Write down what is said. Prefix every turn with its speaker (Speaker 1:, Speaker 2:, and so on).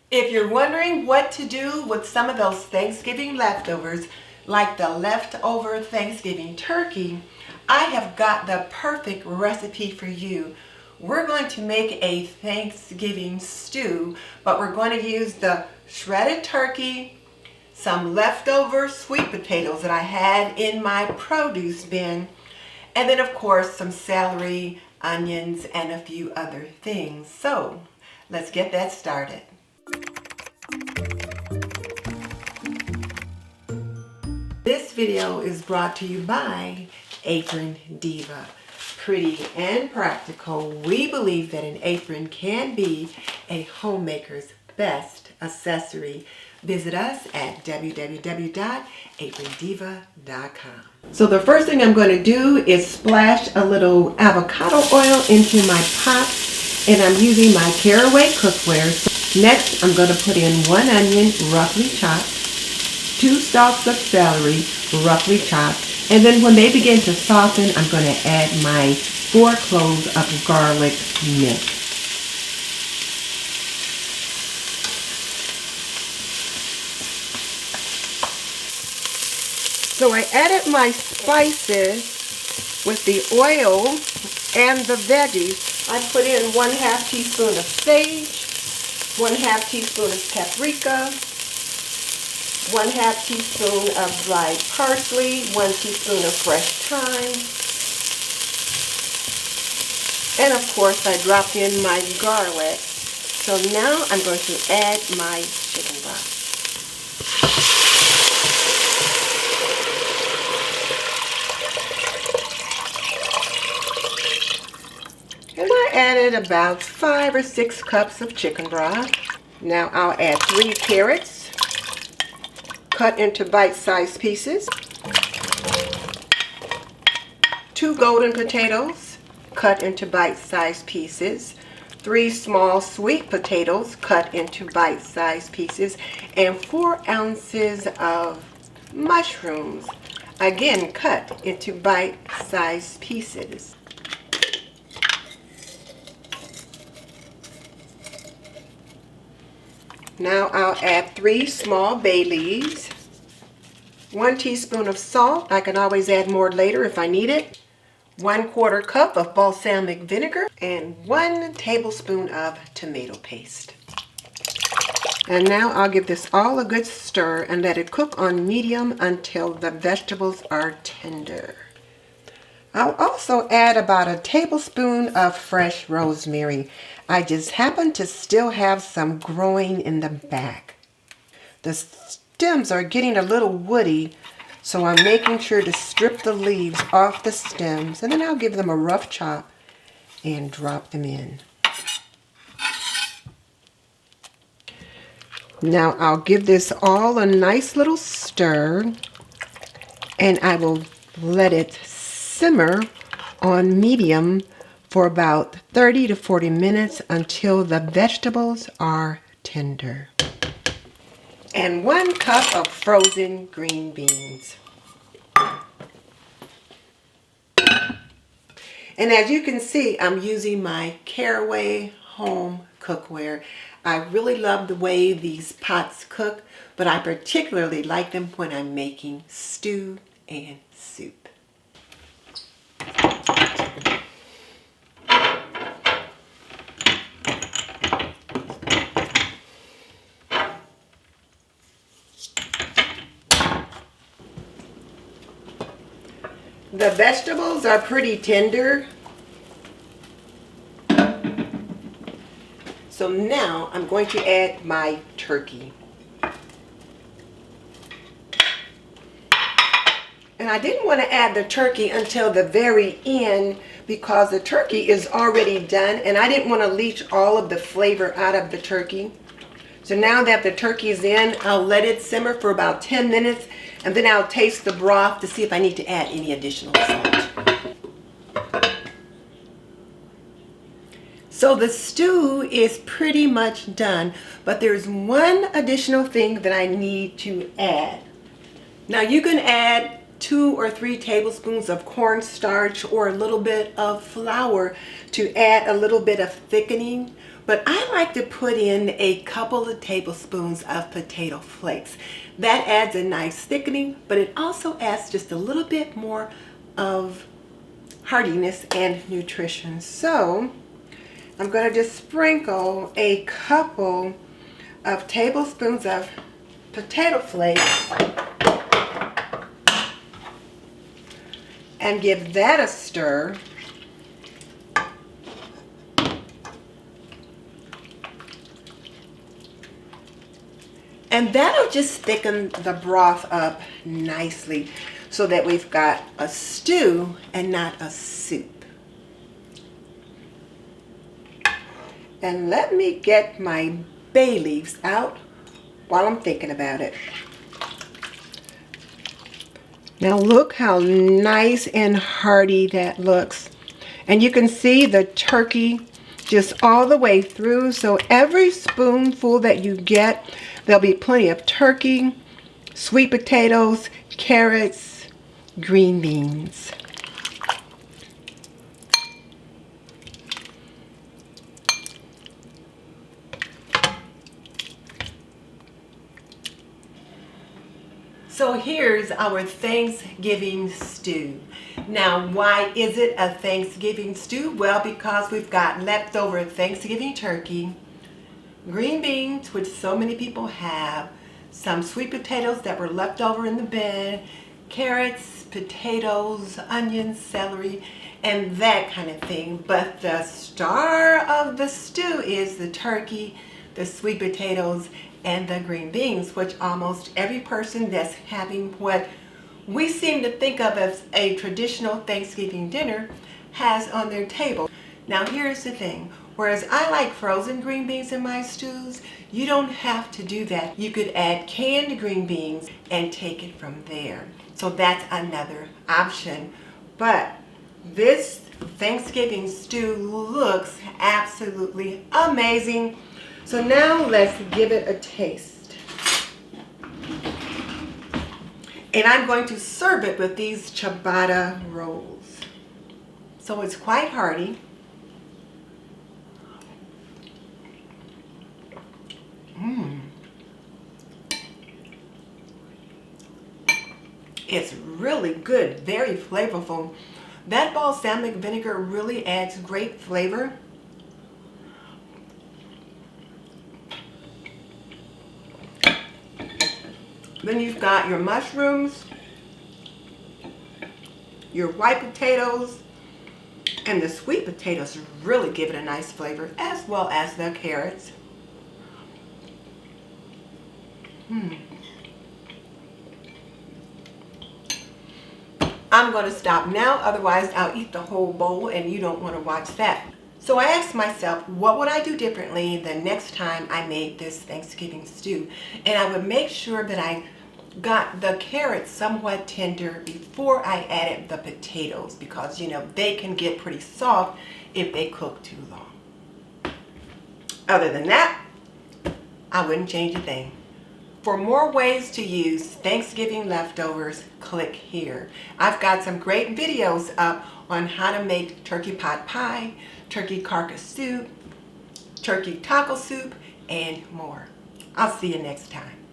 Speaker 1: If you're wondering what to do with some of those Thanksgiving leftovers, like the leftover Thanksgiving turkey, I have got the perfect recipe for you. We're going to make a Thanksgiving stew, but we're going to use the shredded turkey, some leftover sweet potatoes that I had in my produce bin, and then of course some celery, onions, and a few other things. So let's get that started. This video is brought to you by Apron Diva. Pretty and practical, we believe that an apron can be a homemaker's best accessory. Visit us at www.aprondiva.com. So the first thing I'm going to do is splash a little avocado oil into my pot, and I'm using my caraway cookware. So next, I'm going to put in 1 onion, roughly chopped, 2 stalks of celery, roughly chopped, and then when they begin to soften, I'm going to add my 4 cloves of garlic mixed. So I added my spices with the oil and the veggies. I put in 1/2 teaspoon of sage, 1/2 teaspoon of paprika, 1/2 teaspoon of dried parsley, 1 teaspoon of fresh thyme, and of course I dropped in my garlic. So now I'm going to add my chicken broth. And I added about 5 or 6 cups of chicken broth. Now I'll add 3 carrots, cut into bite-sized pieces, 2 golden potatoes, cut into bite-sized pieces, 3 small sweet potatoes, cut into bite-sized pieces, and 4 ounces of mushrooms, again cut into bite-sized pieces. Now I'll add 3 small bay leaves, 1 teaspoon of salt. I can always add more later if I need it. 1/4 cup of balsamic vinegar and 1 tablespoon of tomato paste. And now I'll give this all a good stir and let it cook on medium until the vegetables are tender. I'll also add about 1 tablespoon of fresh rosemary. I just happen to still have some growing in the back. The stems are getting a little woody, so I'm making sure to strip the leaves off the stems, and then I'll give them a rough chop and drop them in. Now I'll give this all a nice little stir, and I will let it simmer on medium for about 30 to 40 minutes until the vegetables are tender. And 1 cup of frozen green beans. And as you can see, I'm using my caraway home cookware. I really love the way these pots cook, but I particularly like them when I'm making stew and soup. The vegetables are pretty tender. So now I'm going to add my turkey. And I didn't want to add the turkey until the very end because the turkey is already done and I didn't want to leach all of the flavor out of the turkey. So now that the turkey is in, I'll let it simmer for about 10 minutes and then I'll taste the broth to see if I need to add any additional salt. So the stew is pretty much done, but there's one additional thing that I need to add. Now you can add 2 or 3 tablespoons of cornstarch or a little bit of flour to add a little bit of thickening, But I like to put in a couple of tablespoons of potato flakes. That adds a nice thickening, but it also adds just a little bit more of heartiness and nutrition. So I'm going to just sprinkle a couple of tablespoons of potato flakes and give that a stir. And that'll just thicken the broth up nicely so that we've got a stew and not a soup. And let me get my bay leaves out while I'm thinking about it. Now look how nice and hearty that looks. And you can see the turkey just all the way through. So every spoonful that you get, there'll be plenty of turkey, sweet potatoes, carrots, green beans. So here's our Thanksgiving stew. Now, why is it a Thanksgiving stew? Well, because we've got leftover Thanksgiving turkey, green beans, which so many people have, some sweet potatoes that were left over in the bin, carrots, potatoes, onions, celery, and that kind of thing. But the star of the stew is the turkey, the sweet potatoes, and the green beans, which almost every person that's having what we seem to think of as a traditional Thanksgiving dinner has on their table. Now here's the thing, whereas I like frozen green beans in my stews, you don't have to do that. You could add canned green beans and take it from there. So that's another option. But this Thanksgiving stew looks absolutely amazing. So now let's give it a taste. And I'm going to serve it with these ciabatta rolls. So it's quite hearty. It's really good, very flavorful. That balsamic vinegar really adds great flavor. Then you've got your mushrooms, your white potatoes, and the sweet potatoes really give it a nice flavor, as well as the carrots. I'm going to stop now, otherwise I'll eat the whole bowl and you don't want to watch that. So I asked myself, what would I do differently the next time I made this Thanksgiving stew? And I would make sure that I got the carrots somewhat tender before I added the potatoes, because you know they can get pretty soft if they cook too long. Other than that, I wouldn't change a thing. For more ways to use Thanksgiving leftovers, click here. I've got some great videos up on how to make turkey pot pie, turkey carcass soup, turkey taco soup, and more. I'll see you next time.